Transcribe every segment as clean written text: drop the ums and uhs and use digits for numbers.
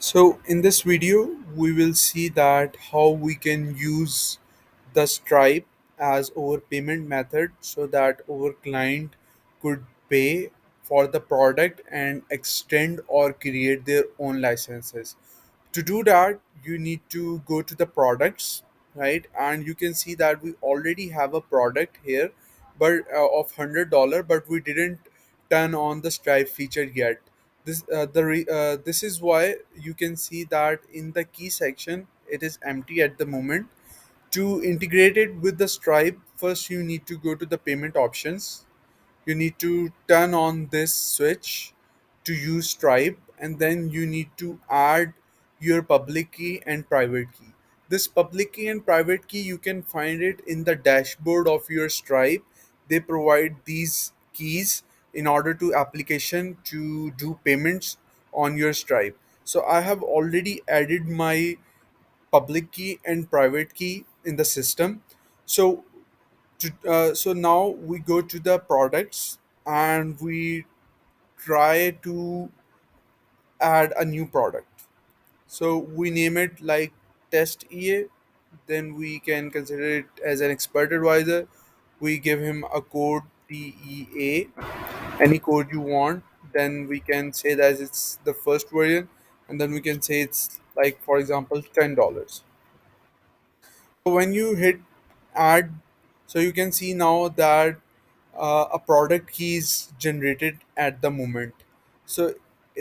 So in this video, we will see that how we can use the Stripe as our payment method so that our client could pay for the product and extend or create their own licenses. To do that, you need to go to the products, right? And you can see that we already have a product here, but of $100, but we didn't turn on the Stripe feature yet. This is why you can see that in the key section it is empty at the moment. To integrate it with the Stripe, first you need to go to the payment options. You need to turn on this switch to use Stripe, and then you need to add your public key and private key. This public key and private key, you can find it in the dashboard of your Stripe. They provide these keys in order to application to do payments on your Stripe. So I have already added my public key and private key in the system. So so now we go to the products and we try to add a new product. So we name it like test EA. Then we can consider it as an expert advisor. We give him a code TEA, any code you want. Then we can say that it's the first version, and then we can say it's like, for example, $10. So when you hit add, so you can see now that a product key is generated at the moment. So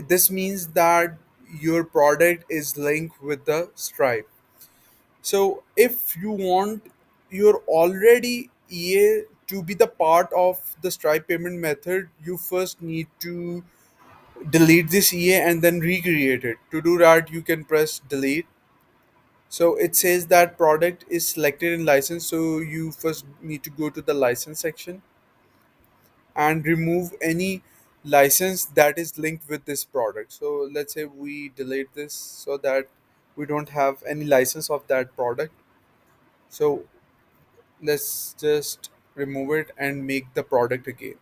this means that your product is linked with the Stripe. So if you want your already EA to be the part of the Stripe payment method, you first need to delete this EA and then recreate it. To do that, you can press delete. So it says that product is selected in license. So you first need to go to the license section and remove any license that is linked with this product. So let's say we delete this so that we don't have any license of that product. So let's just remove it and make the product again.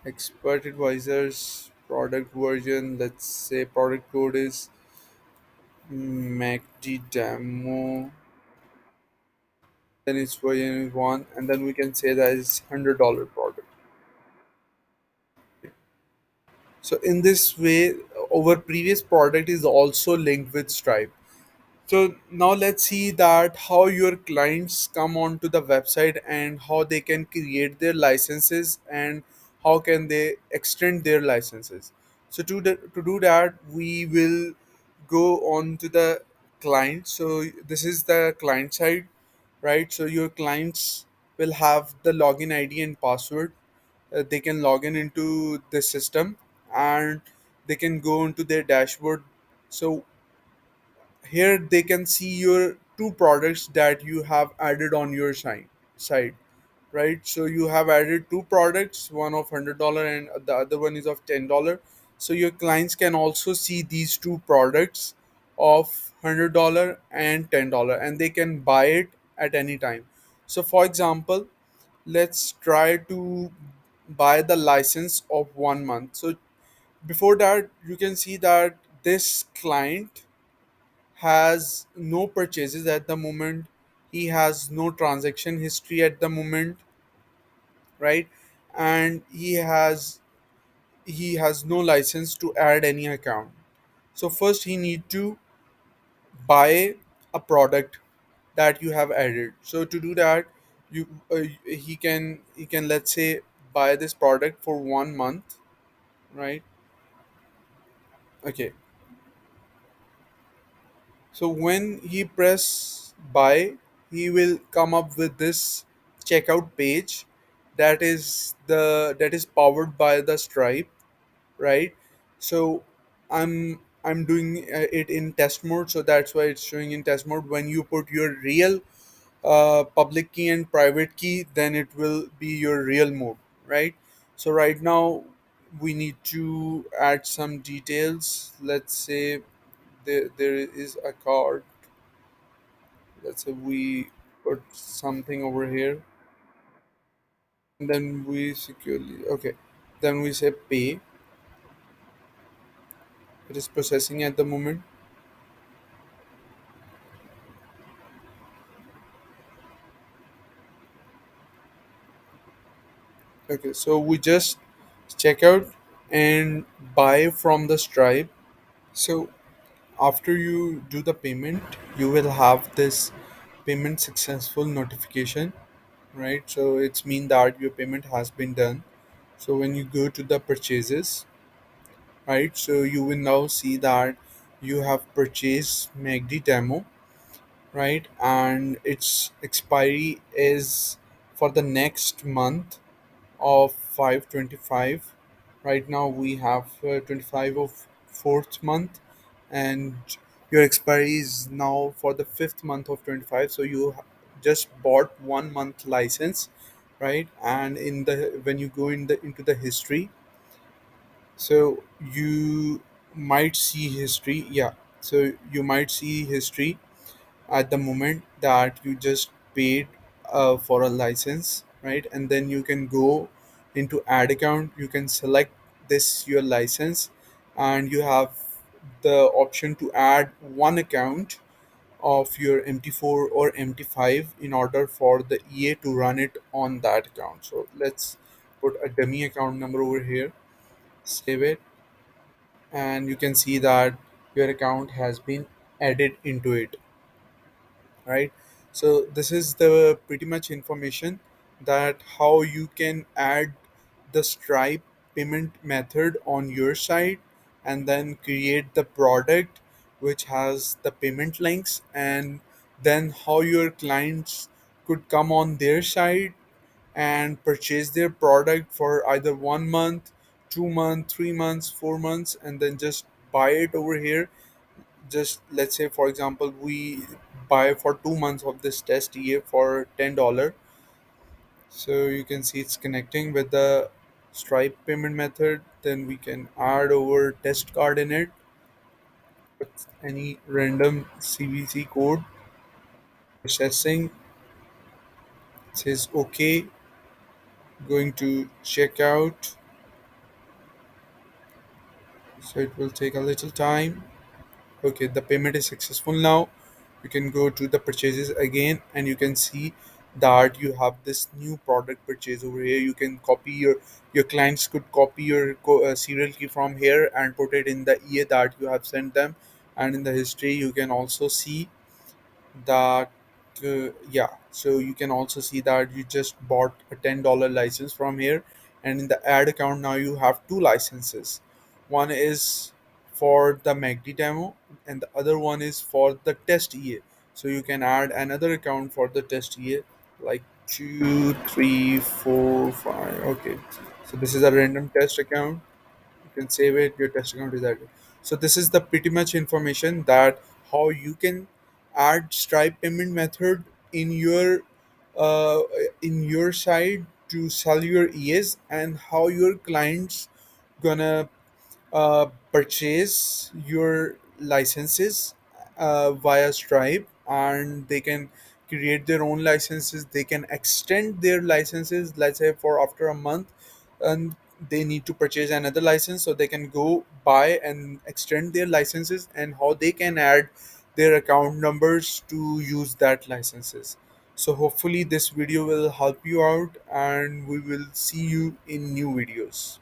Expert advisors product version. Let's say product code is MACD demo. Then its version is one, and then we can say that it's $100 product. So in this way, our previous product is also linked with Stripe. So now let's see that how your clients come onto the website and how they can create their licenses and how can they extend their licenses. So to do that, we will go on to the client. So this is the client side, right? So your clients will have the login ID and password. They can log in into the system and they can go into their dashboard. So here they can see your two products that you have added on your site, right? So you have added two products, one of $100 and the other one is of $10. So your clients can also see these two products of $100 and $10, and they can buy it at any time. So for example, let's try to buy the license of 1 month. So before that, you can see that this client has no purchases at the moment. He has no transaction history at the moment, right? And he has no license to add any account. So first he need to buy a product that you have added. So to do that, you he can, let's say, buy this product for 1 month, right? Okay. So when he press buy, he will come up with this checkout page that is powered by the Stripe, right? So I'm doing it in test mode, so that's why it's showing in test mode. When you put your real public key and private key, then it will be your real mode, right? So right now we need to add some details. Let's say there is a card. Let's say we put something over here, and then we securely, okay, then we say pay. It is processing at the moment. Okay, so we just check out and buy from the Stripe. So after you do the payment, you will have this payment successful notification, right? So it's mean that your payment has been done. So when you go to the purchases, right? So you will now see that you have purchased MACD demo, right? And its expiry is for the next month of 525. Right now we have 25 of fourth month, and your expiry is now for the fifth month of 25. So you just bought 1 month license, right? And in the when you go in the into the history, so you might see history. Yeah, so you might see history at the moment that you just paid for a license, right? And then you can go into ad account, you can select this your license, and you have the option to add one account of your MT4 or MT5 in order for the EA to run it on that account. So let's put a dummy account number over here, save it, and you can see that your account has been added into it, right? So this is the pretty much information that how you can add the Stripe payment method on your side, and then create the product which has the payment links, and then how your clients could come on their side and purchase their product for either 1 month, 2 month, 3 months, 4 months, and then just buy it over here. Just let's say for example we buy for 2 months of this test EA for $10. So you can see it's connecting with the Stripe payment method. Then we can add over test card in it with any random CVC code. Processing, says okay, going to checkout. So it will take a little time. Okay, the payment is successful now. You can go to the purchases again, and you can see that you have this new product purchase over here. You can copy your clients could copy your serial key from here and put it in the EA that you have sent them. And in the history you can also see that yeah, so you can also see that you just bought a $10 license from here, and in the ad account now you have two licenses. One is for the MACD demo, and the other one is for the test EA. So you can add another account for the test EA, like 2, 3, 4, 5. Okay, so this is a random test account. You can save it, your test account is added. So this is the pretty much information that how you can add Stripe payment method uh, in your side to sell your EAs, and how your clients gonna purchase your licenses via Stripe, and they can create their own licenses. They can extend their licenses, let's say for after a month, and they need to purchase another license, so they can go buy and extend their licenses, and how they can add their account numbers to use that licenses. So hopefully this video will help you out, and we will see you in new videos.